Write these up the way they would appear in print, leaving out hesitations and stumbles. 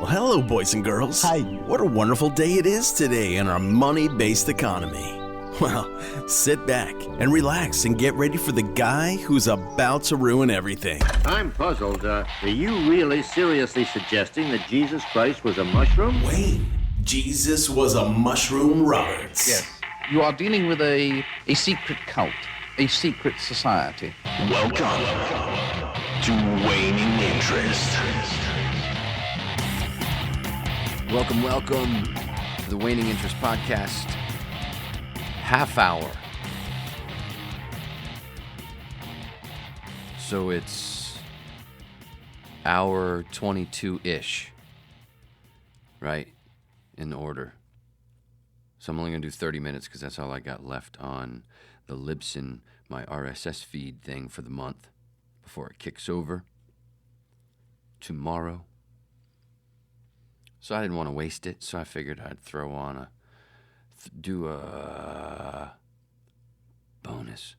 Well, hello, boys and girls. Hi. What a wonderful day it is today in our money-based economy. Well, sit back and relax and get ready for the guy who's about to ruin everything. I'm puzzled. Are you really seriously suggesting that Jesus Christ was a mushroom? Wayne, Jesus was a mushroom Roberts. Yes. You are dealing with a secret cult, a secret society. Welcome to Waning Interest. Welcome to the Waning Interest Podcast. Half hour. So it's hour 22-ish, right? In order. So I'm only going to do 30 minutes because that's all I got left on the Libsyn, my RSS feed thing for the month before it kicks over tomorrow. So I didn't want to waste it, so I figured I'd throw on do a bonus.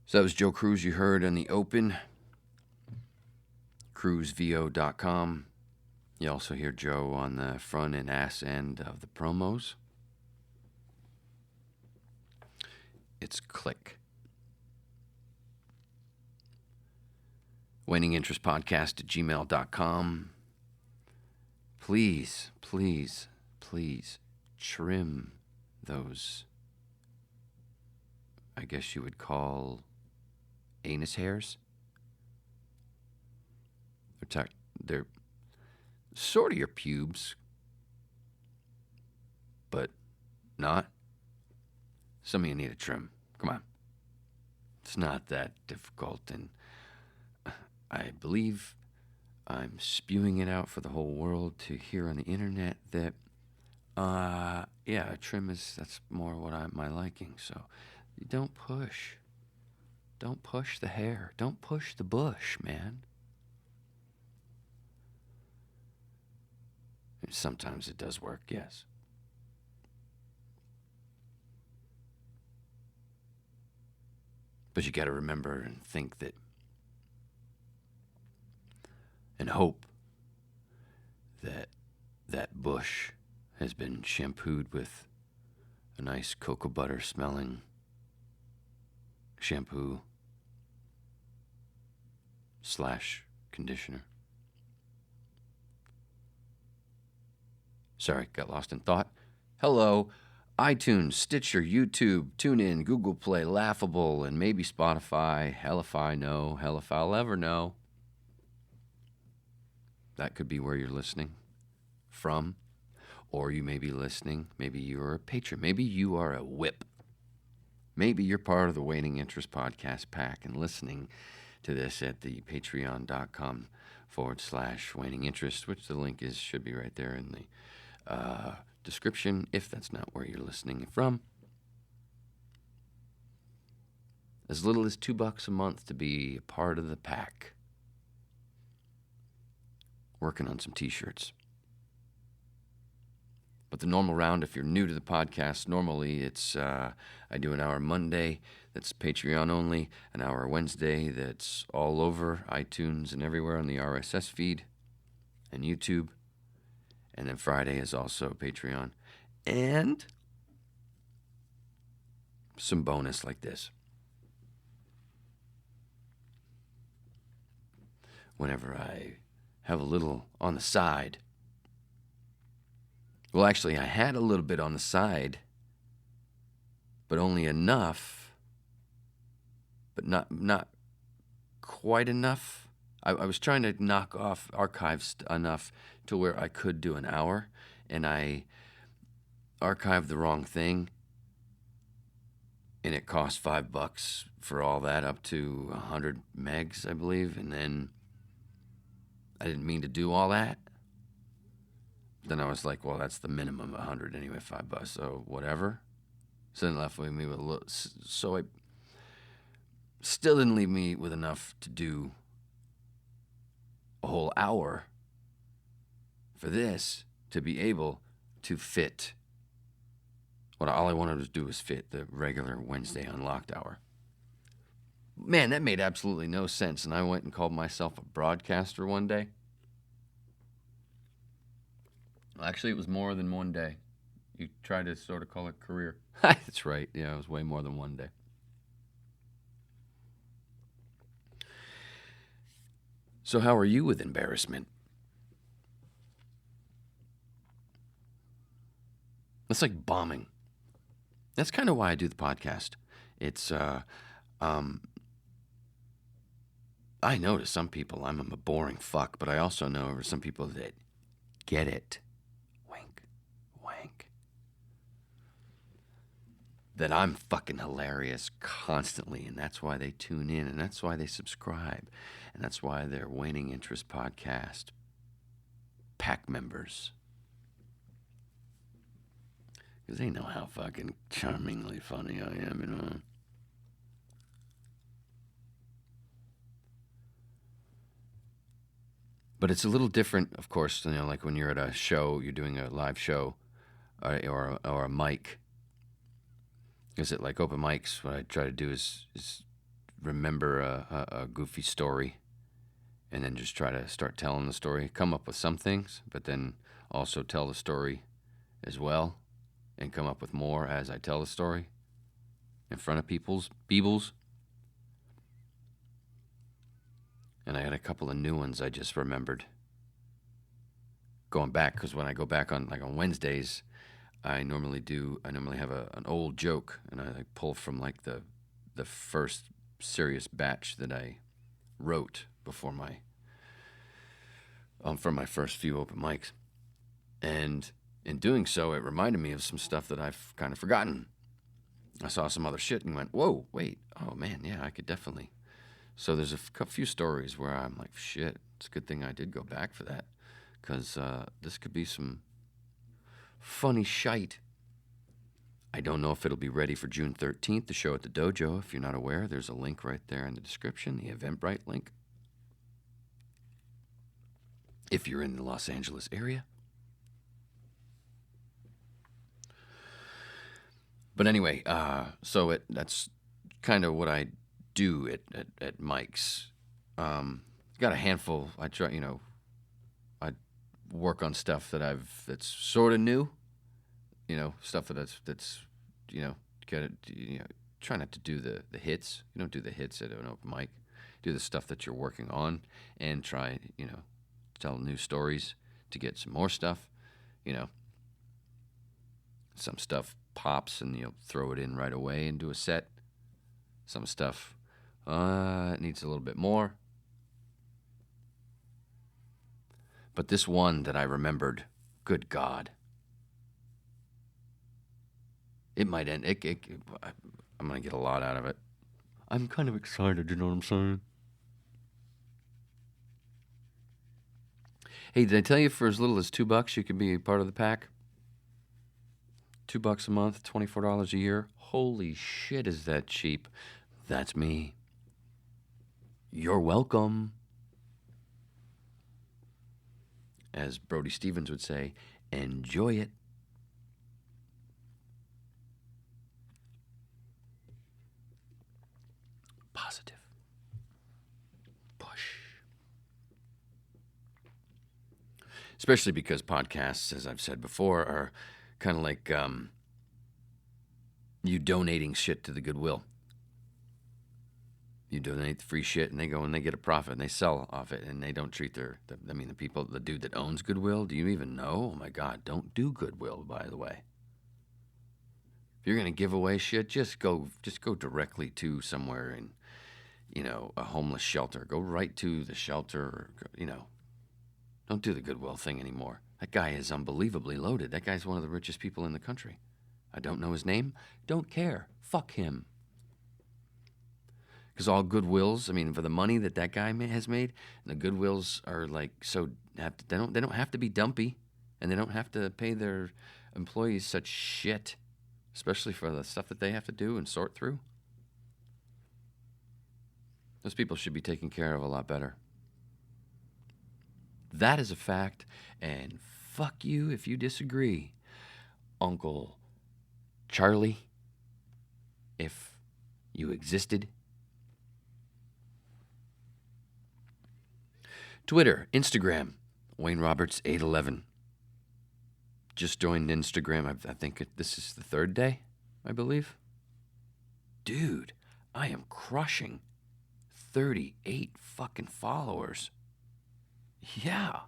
So that was Joe Cruz you heard in the open, cruzvo.com. You also hear Joe on the front and ass end of the promos. It's Click. WaningInterestPodcast@gmail.com. Please trim those, I guess you would call, anus hairs. They're sort of your pubes, but not. Some of you need a trim. Come on. It's not that difficult, and I believe I'm spewing it out for the whole world to hear on the internet that, a trim that's more what my liking. So you don't push the hair. Don't push the bush, man. Sometimes it does work, yes. But you got to remember and think that, and hope that that bush has been shampooed with a nice cocoa butter smelling shampoo / conditioner. Sorry, got lost in thought. Hello, iTunes, Stitcher, YouTube, TuneIn, Google Play, Laughable, and maybe Spotify. Hell if I know, hell if I'll ever know. That could be where you're listening from. Or you may be listening. Maybe you're a patron. Maybe you are a whip. Maybe you're part of the Waning Interest Podcast pack and listening to this at the patreon.com /Waning Interest, which the link should be right there in the description if that's not where you're listening from. As little as $2 a month to be a part of the pack. Working on some t-shirts. But the normal round, if you're new to the podcast, normally it's I do an hour Monday that's Patreon only, an hour Wednesday that's all over iTunes and everywhere on the RSS feed and YouTube. And then Friday is also Patreon. And some bonus like this. Whenever I have a little on the side. Well, actually, I had a little bit on the side, but only enough, but not quite enough. I was trying to knock off archives enough to where I could do an hour, and I archived the wrong thing, and it cost $5 for all that, up to 100 megs, I believe, and then I didn't mean to do all that. Then I was like, well, that's the minimum, 100 anyway, $5, so whatever. So then it left me with a little, so I still didn't leave me with enough to do a whole hour for this to be able to fit what all I wanted to do was fit the regular Wednesday Unlocked hour. Man, that made absolutely no sense. And I went and called myself a broadcaster one day. Actually, it was more than one day. You try to sort of call it career. That's right. Yeah, it was way more than one day. So how are you with embarrassment? That's like bombing. That's kind of why I do the podcast. It's, I know to some people I'm a boring fuck, but I also know over some people that get it. Wink, wink. That I'm fucking hilarious constantly, and that's why they tune in, and that's why they subscribe, and that's why they're Waning Interest Podcast pack members. Because they know how fucking charmingly funny I am, you know. But it's a little different, of course, you know, like when you're at a show, you're doing a live show or a mic. Is it like open mics? What I try to do is remember a goofy story and then just try to start telling the story. Come up with some things, but then also tell the story as well and come up with more as I tell the story in front of people's beebles. And I had a couple of new ones I just remembered. Going back, because when I go back on Wednesdays, I normally have an old joke, and I pull from like the first serious batch that I wrote before from my first few open mics. And in doing so, it reminded me of some stuff that I've kind of forgotten. I saw some other shit and went, whoa, wait, oh man, yeah, I could definitely. So there's a few stories where I'm like, shit, it's a good thing I did go back for that, because this could be some funny shite. I don't know if it'll be ready for June 13th, the show at the dojo. If you're not aware, there's a link right there in the description, the Eventbrite link. If you're in the Los Angeles area. But anyway, so that's kind of what I do at Mike's. Got a handful. I try, I work on stuff that's sort of new, stuff that's try not to do the hits. You don't do the hits at an open mic. Do the stuff that you're working on and try, tell new stories to get some more stuff, Some stuff pops and you'll throw it in right away and do a set. Some stuff it needs a little bit more. But this one that I remembered, good God, it might end. I'm going to get a lot out of it. I'm kind of excited, you know what I'm saying? Hey, did I tell you for as little as $2 you can be part of the pack? $2 a month, $24 a year. Holy shit, is that cheap? That's me. You're welcome. As Brody Stevens would say, enjoy it. Positive. Push. Especially because podcasts, as I've said before, are kind of like you donating shit to the Goodwill. You donate the free shit, and they go and they get a profit, and they sell off it, and they don't treat the dude that owns Goodwill. Do you even know? Oh my God, don't do Goodwill, by the way. If you're gonna give away shit, just go directly to somewhere in, a homeless shelter. Go right to the shelter, or, don't do the Goodwill thing anymore. That guy is unbelievably loaded. That guy's one of the richest people in the country. I don't know his name. Don't care. Fuck him. Because all Goodwills, for the money that guy has made, the Goodwills are like they don't have to be dumpy, and they don't have to pay their employees such shit, especially for the stuff that they have to do and sort through. Those people should be taken care of a lot better. That is a fact, and fuck you if you disagree, Uncle Charlie, if you existed. Twitter, Instagram, Wayne Roberts 811. Just joined Instagram. I think this is the third day, I believe. Dude, I am crushing 38 fucking followers. Yeah.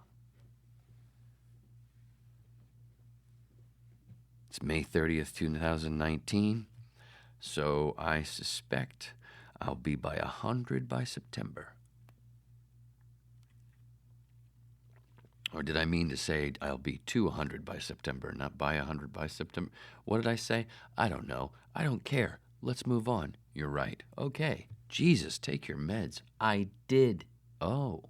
It's May 30th, 2019. So I suspect I'll be by 100 by September. Or did I mean to say I'll be to 100 by September, not by 100 by September? What did I say? I don't know. I don't care. Let's move on. You're right. Okay. Jesus, take your meds. I did. Oh.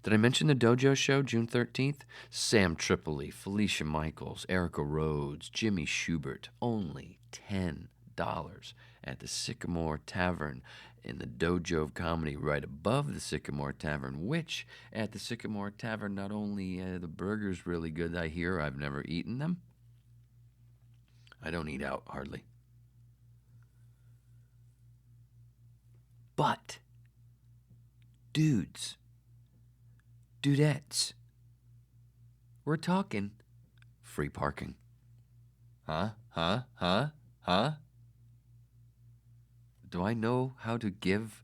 Did I mention the Dojo show, June 13th? Sam Tripoli, Felicia Michaels, Erica Rhodes, Jimmy Schubert. Only $10 at the Sycamore Tavern in the Dojo of Comedy right above the Sycamore Tavern, which at the Sycamore Tavern, not only the burgers really good, I hear. I've never eaten them. I don't eat out hardly. But, dudettes, we're talking free parking. Huh? Do I know how to give?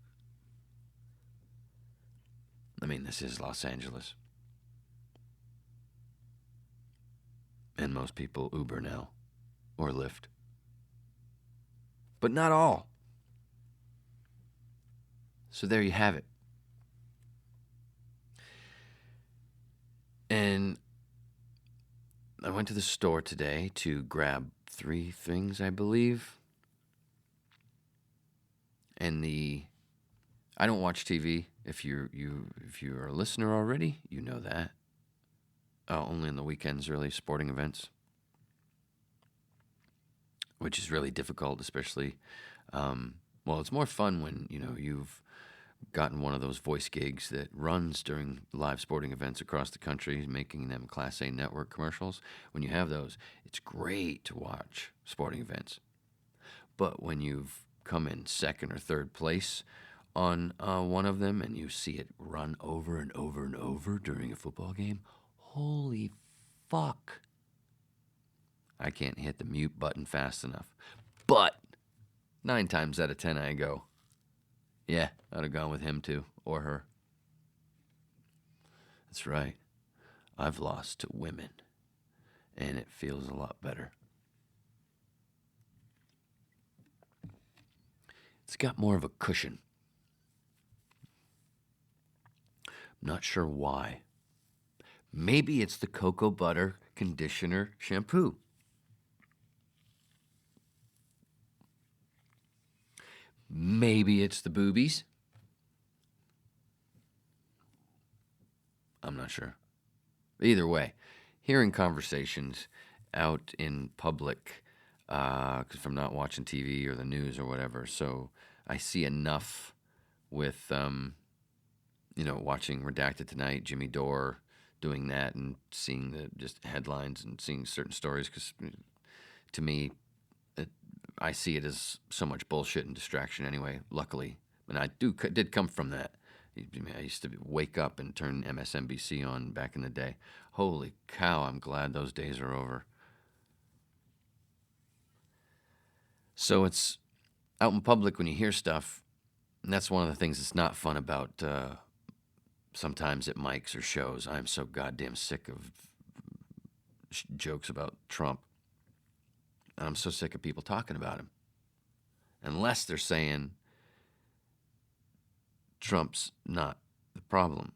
I mean, this is Los Angeles. And most people Uber now, or Lyft. But not all. So there you have it. And I went to the store today to grab 3 things, I believe. And I don't watch TV. If you're a listener already, you know that. Only on the weekends, really, sporting events, which is really difficult, especially. Well, it's more fun when you've gotten one of those voice gigs that runs during live sporting events across the country, making them Class A network commercials. When you have those, it's great to watch sporting events. But when you've come in second or third place on one of them and you see it run over and over and over during a football game, holy fuck. I can't hit the mute button fast enough. But 9 times out of 10 I go, yeah, I'd have gone with him too, or her. That's right. I've lost to women, and it feels a lot better. It's got more of a cushion. I'm not sure why. Maybe it's the cocoa butter conditioner shampoo. Maybe it's the boobies. I'm not sure. Either way, hearing conversations out in public, because I'm not watching TV or the news or whatever, so I see enough with, watching Redacted Tonight, Jimmy Dore doing that and seeing the just headlines and seeing certain stories, because to me, I see it as so much bullshit and distraction anyway, luckily. And I did come from that. I used to wake up and turn MSNBC on back in the day. Holy cow, I'm glad those days are over. So it's out in public when you hear stuff, and that's one of the things that's not fun about sometimes at mics or shows. I'm so goddamn sick of jokes about Trump. I'm so sick of people talking about him. Unless they're saying Trump's not the problem.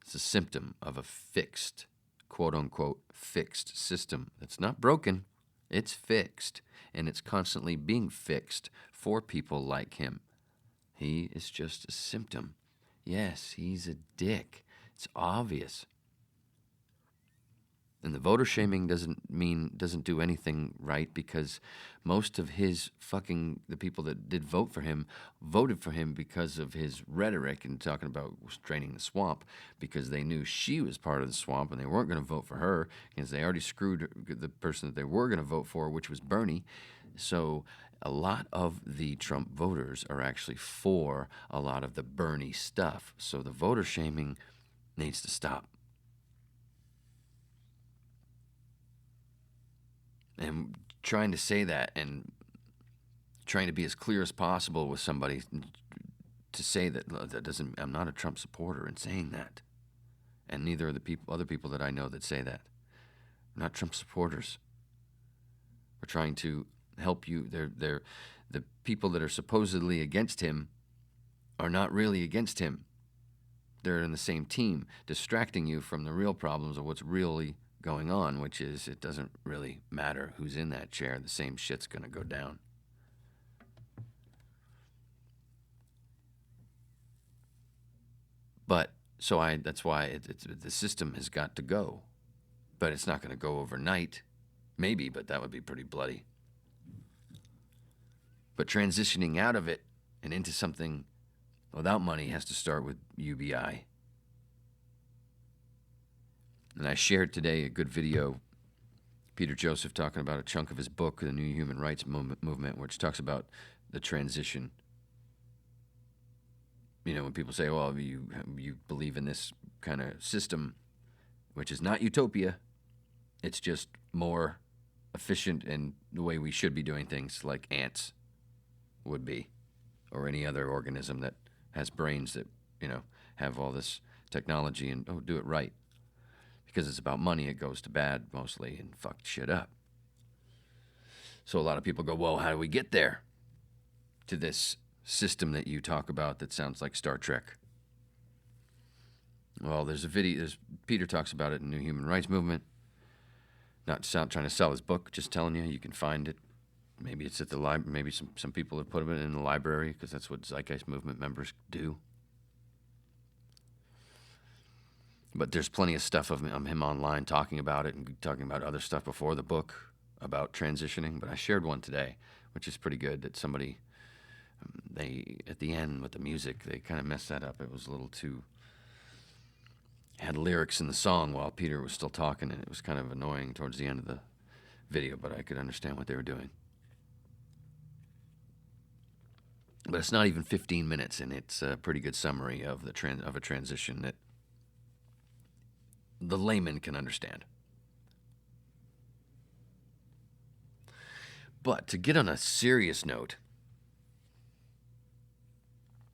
It's a symptom of a fixed, quote-unquote, fixed system. That's not broken. It's fixed. And it's constantly being fixed for people like him. He is just a symptom. Yes, he's a dick. It's obvious. And the voter shaming doesn't do anything right, because most of the people that did vote for him voted for him because of his rhetoric and talking about draining the swamp, because they knew she was part of the swamp and they weren't going to vote for her because they already screwed the person that they were going to vote for, which was Bernie. So a lot of the Trump voters are actually for a lot of the Bernie stuff. So the voter shaming needs to stop. And trying to say that and trying to be as clear as possible with somebody to say that doesn't, I'm not a Trump supporter in saying that. And neither are the other people that I know that say that. We're not Trump supporters. We're trying to help you. They're the people that are supposedly against him are not really against him. They're in the same team, distracting you from the real problems of what's really going on, which is it doesn't really matter who's in that chair. The same shit's going to go down. But that's why the system has got to go. But it's not going to go overnight. Maybe, but that would be pretty bloody. But transitioning out of it and into something without money has to start with UBI. And I shared today a good video, Peter Joseph talking about a chunk of his book, The New Human Rights Movement, which talks about the transition. You know, when people say, well, you believe in this kind of system, which is not utopia, it's just more efficient and the way we should be doing things, like ants would be, or any other organism that has brains that, you know, have all this technology and do it right. Because it's about money, it goes to bad mostly and fuck shit up. So a lot of people go, well, how do we get there? To this system that you talk about that sounds like Star Trek. Well, there's a video, Peter talks about it in the New Human Rights Movement. Not trying to sell his book, just telling you can find it. Maybe it's at the library. Maybe some people have put it in the library because that's what Zeitgeist Movement members do. But there's plenty of stuff of him online talking about it and talking about other stuff before the book about transitioning. But I shared one today, which is pretty good, that somebody, they at the end with the music, they kind of messed that up. It was a little too, had lyrics in the song while Peter was still talking, and it was kind of annoying towards the end of the video, but I could understand what they were doing. But it's not even 15 minutes, and it's a pretty good summary of a transition that the layman can understand. But to get on a serious note,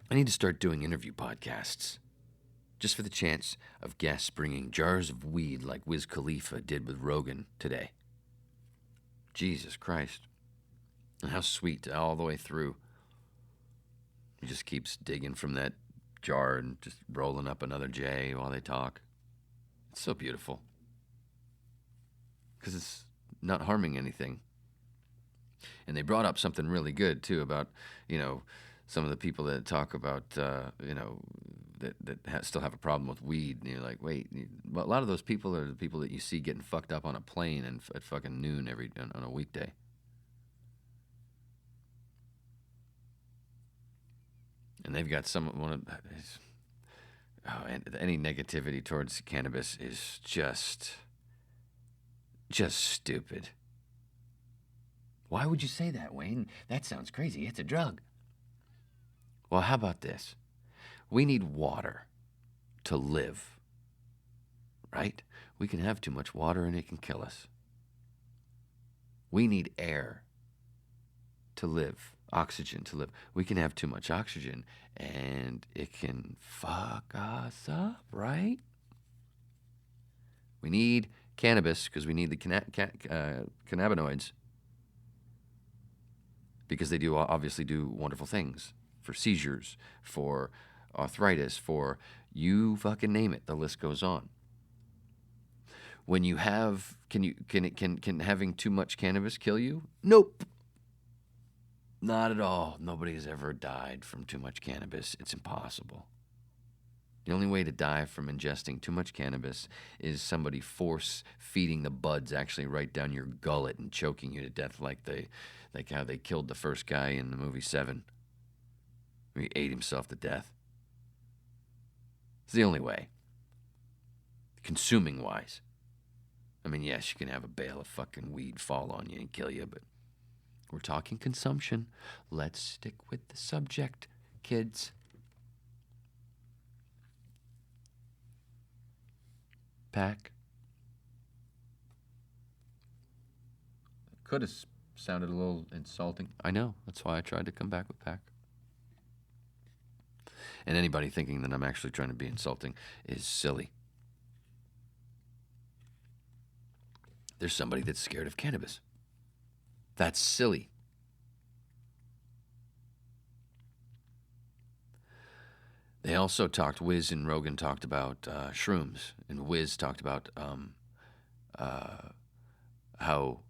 I need to start doing interview podcasts, just for the chance of guests bringing jars of weed like Wiz Khalifa did with Rogan today. Jesus Christ. And how sweet all the way through. He just keeps digging from that jar and just rolling up another J while they talk. It's so beautiful. Because it's not harming anything. And they brought up something really good, too, about, some of the people that talk about, that still have a problem with weed. And you're like, wait, well, a lot of those people are the people that you see getting fucked up on a plane and at fucking noon on a weekday. And they've got any negativity towards cannabis is just stupid. Why would you say that, Wayne? That sounds crazy. It's a drug. Well, how about this? We need water to live, right? We can have too much water and it can kill us. We need air to live, oxygen to live. We can have too much oxygen and it can fuck us up, right? We need cannabis because we need the cannabinoids because they obviously do wonderful things for seizures, for arthritis, for you fucking name it. The list goes on. When you have, can having too much cannabis kill you? Nope. Not at all. Nobody has ever died from too much cannabis. It's impossible. The only way to die from ingesting too much cannabis is somebody force feeding the buds actually right down your gullet and choking you to death like how they killed the first guy in the movie Seven. He ate himself to death. It's the only way. Consuming wise. I mean, yes, you can have a bale of fucking weed fall on you and kill you, but We're talking consumption. Let's stick with the subject, kids. Pack. Could have sounded a little insulting. I know. That's why I tried to come back with pack. And anybody thinking that I'm actually trying to be insulting is silly. There's somebody that's scared of cannabis. That's silly. They also talked, Wiz and Rogan talked about shrooms, and Wiz talked about how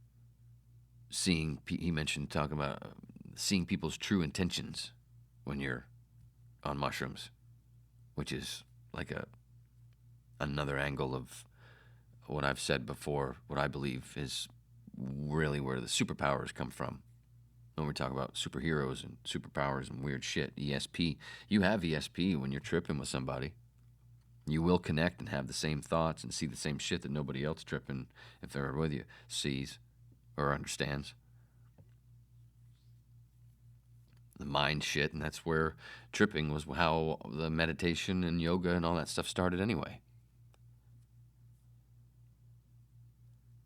he mentioned talking about seeing people's true intentions when you're on mushrooms, which is like another angle of what I've said before, what I believe is really where the superpowers come from. When we talk about superheroes and superpowers and weird shit, ESP, you have ESP when you're tripping with somebody. You will connect and have the same thoughts and see the same shit that nobody else tripping, if they're with you, sees or understands. The mind shit, and that's where tripping was how the meditation and yoga and all that stuff started anyway.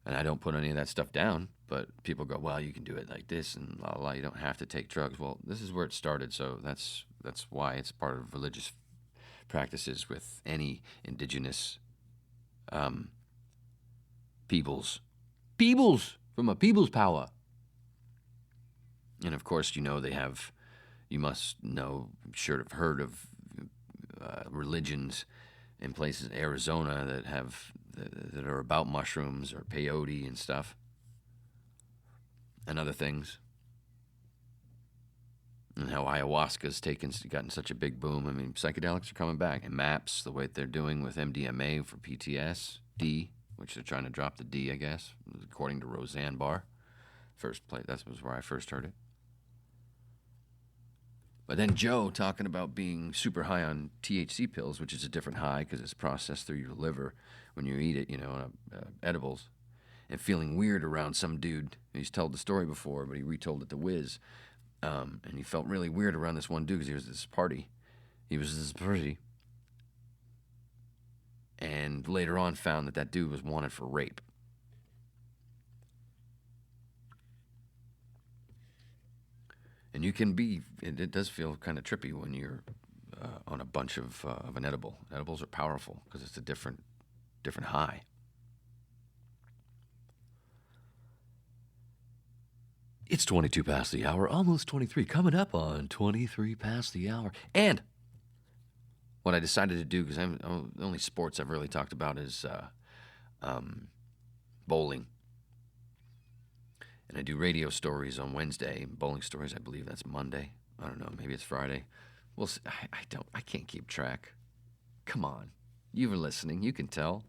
And I don't put any of that stuff down, but people go, well, you can do it like this and la la, you don't have to take drugs. Well, this is where it started, so that's why it's part of religious practices with any indigenous peoples. Peoples! From a people's power. And of course, you must know, I'm sure have heard of religions in places, Arizona, that are about mushrooms or peyote and stuff and other things. And how ayahuasca's gotten such a big boom. I mean, psychedelics are coming back. And MAPS, the way they're doing with MDMA for PTSD, which they're trying to drop the D, I guess, according to Roseanne Barr. That was where I first heard it. But then Joe talking about being super high on THC pills, which is a different high because it's processed through your liver when you eat it, edibles, and feeling weird around some dude. He's told the story before, but he retold it to Wiz. And he felt really weird around this one dude because he was at this party. And later on found that dude was wanted for rape. And it does feel kind of trippy when you're on a bunch of an edible. Edibles are powerful because it's a different high. It's 22 past the hour, almost 23, coming up on 23 past the hour. And what I decided to do, because the only sports I've really talked about is bowling. And I do radio stories on Wednesday, bowling stories, I believe that's Monday. I don't know, maybe it's Friday. Well, I can't keep track. Come on, you were listening, you can tell.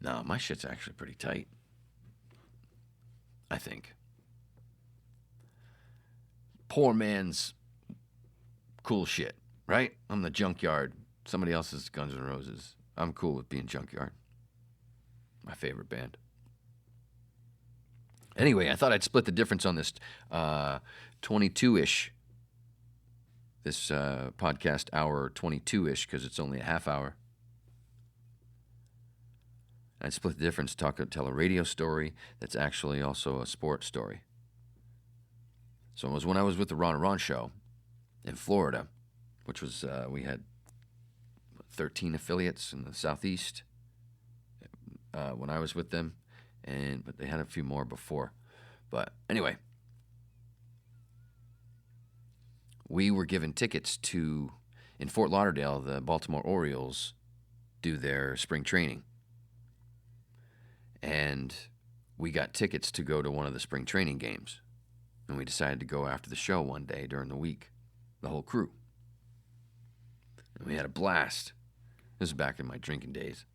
No, my shit's actually pretty tight, I think. Poor man's cool shit, right? I'm the Junkyard. Somebody else's Guns N' Roses. I'm cool with being Junkyard. My favorite band. Anyway, I thought I'd split the difference on this 22-ish. This podcast hour 22-ish because it's only a half hour. I'd split the difference, tell a radio story that's actually also a sports story. So it was when I was with the Ron and Ron show in Florida, which was, we had 13 affiliates in the Southeast when I was with them, but they had a few more before. But anyway, we were given tickets in Fort Lauderdale, the Baltimore Orioles do their spring training. And we got tickets to go to one of the spring training games. And we decided to go after the show one day during the week, the whole crew. And we had a blast. This was back in my drinking days.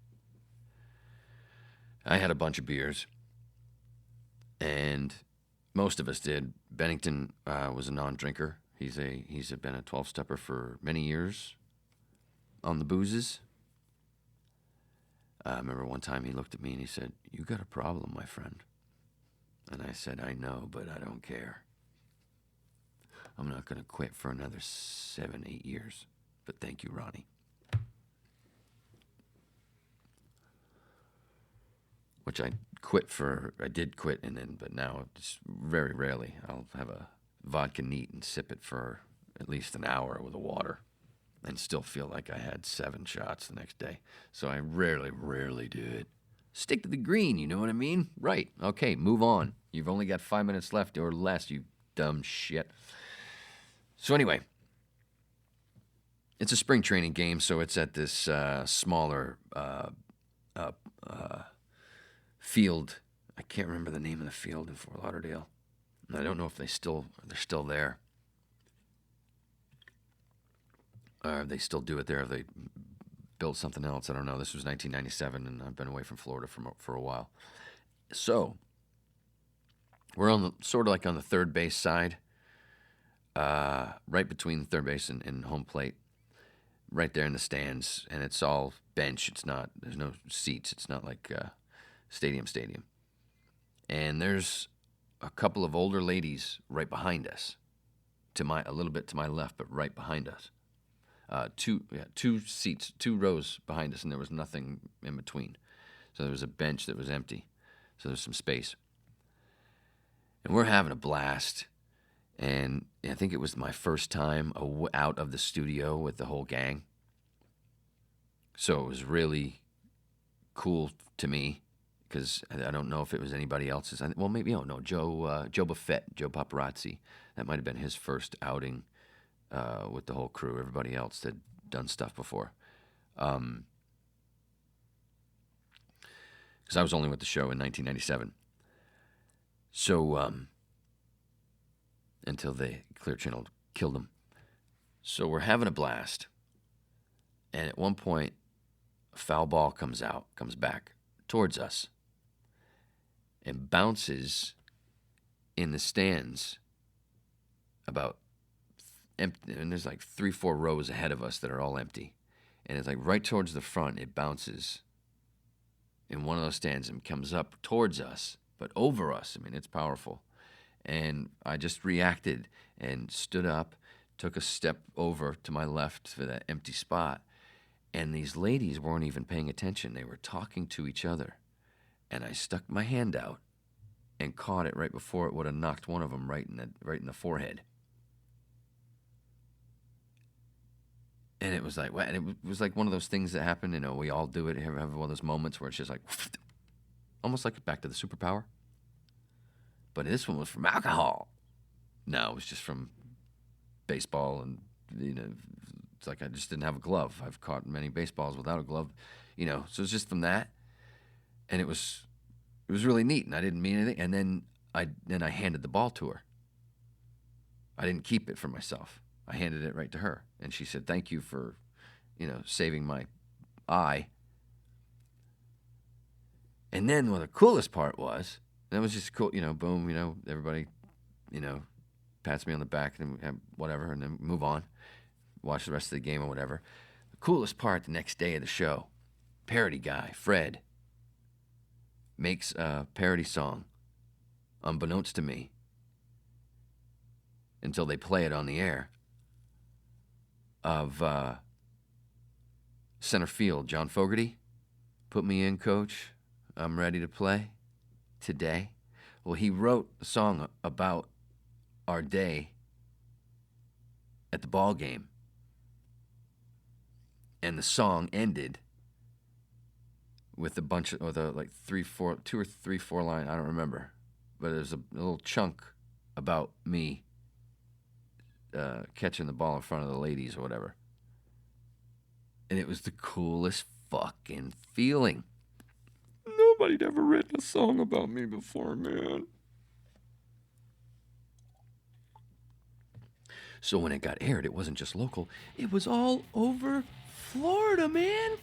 I had a bunch of beers, and most of us did. Bennington was a non-drinker. He's been a 12-stepper for many years on the boozes. I remember one time he looked at me and he said, "You got a problem, my friend." And I said, I know, but I don't care. I'm not going to quit for another 7-8 years. But thank you, Ronnie. Which I did quit, but now just very rarely. I'll have a vodka neat and sip it for at least an hour with a water and still feel like I had 7 shots the next day. So I rarely do it. Stick to the green, you know what I mean? Right. Okay, move on. You've only got 5 minutes left or less, you dumb shit. So anyway, it's a spring training game, so it's at this smaller field. I can't remember the name of the field in Fort Lauderdale. I don't know if they're still there. Or they still do it there. If they built something else, I don't know. This was 1997, and I've been away from Florida for a while. So we're on sort of like on the third base side, right between third base and home plate, right there in the stands, and it's all bench. There's no seats. It's not like stadium. And there's a couple of older ladies right behind us, a little bit to my left, but right behind us. 2 seats, 2 rows behind us, and there was nothing in between. So there was a bench that was empty. So there's some space. And we're having a blast. And I think it was my first time out of the studio with the whole gang. So it was really cool to me, because I don't know if it was anybody else's. Well, maybe, Joe Buffett, Joe Paparazzi. That might have been his first outing with the whole crew. Everybody else had done stuff before. Because I was only with the show in 1997. So, until Clear Channel killed him. So we're having a blast. And at one point, a foul ball comes back towards us, and bounces in the stands about empty, and there's like 3-4 rows ahead of us that are all empty, and it's like right towards the front. It bounces in one of those stands and comes up towards us, but over us. I mean, it's powerful. And I just reacted and stood up, took a step over to my left for that empty spot, and these ladies weren't even paying attention. They were talking to each other, and I stuck my hand out and caught it right before it would have knocked one of them right in the forehead. And it was like, and it was like one of those things that happen, we all do it, have one of those moments where it's just like, almost like Back to the Superpower. But this one was from alcohol. No, it was just from baseball, and, it's like I just didn't have a glove. I've caught many baseballs without a glove, so it's just from that. And it was really neat, and I didn't mean anything. And then I handed the ball to her. I didn't keep it for myself. I handed it right to her, and she said, "Thank you for, saving my eye." And then what the coolest part was, that was just cool, boom, everybody, pats me on the back and whatever, and then move on, watch the rest of the game or whatever. The coolest part, the next day of the show, parody guy, Fred, makes a parody song, unbeknownst to me, until they play it on the air, of center field, John Fogerty, "Put me in, coach, I'm ready to play today." Well, he wrote a song about our day at the ball game, and the song ended with a bunch of, like 2 or 3, 4 line, I don't remember, but there's a little chunk about me catching the ball in front of the ladies or whatever. And it was the coolest fucking feeling. Nobody'd ever written a song about me before, man. So when it got aired, it wasn't just local. It was all over Florida, man.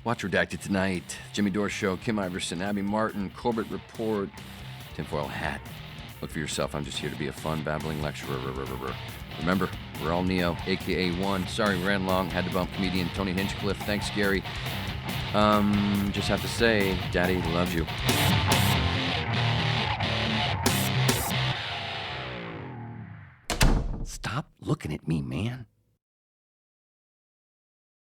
Watch Redacted tonight. Jimmy Dore Show, Kim Iverson, Abby Martin, Corbett Report, Tinfoil Hat. Look for yourself. I'm just here to be a fun, babbling lecturer. Remember, we're all Neo, a.k.a. One. Sorry, ran long. Had to bump comedian Tony Hinchcliffe. Thanks, Gary. Just have to say, Daddy loves you. looking at me, man?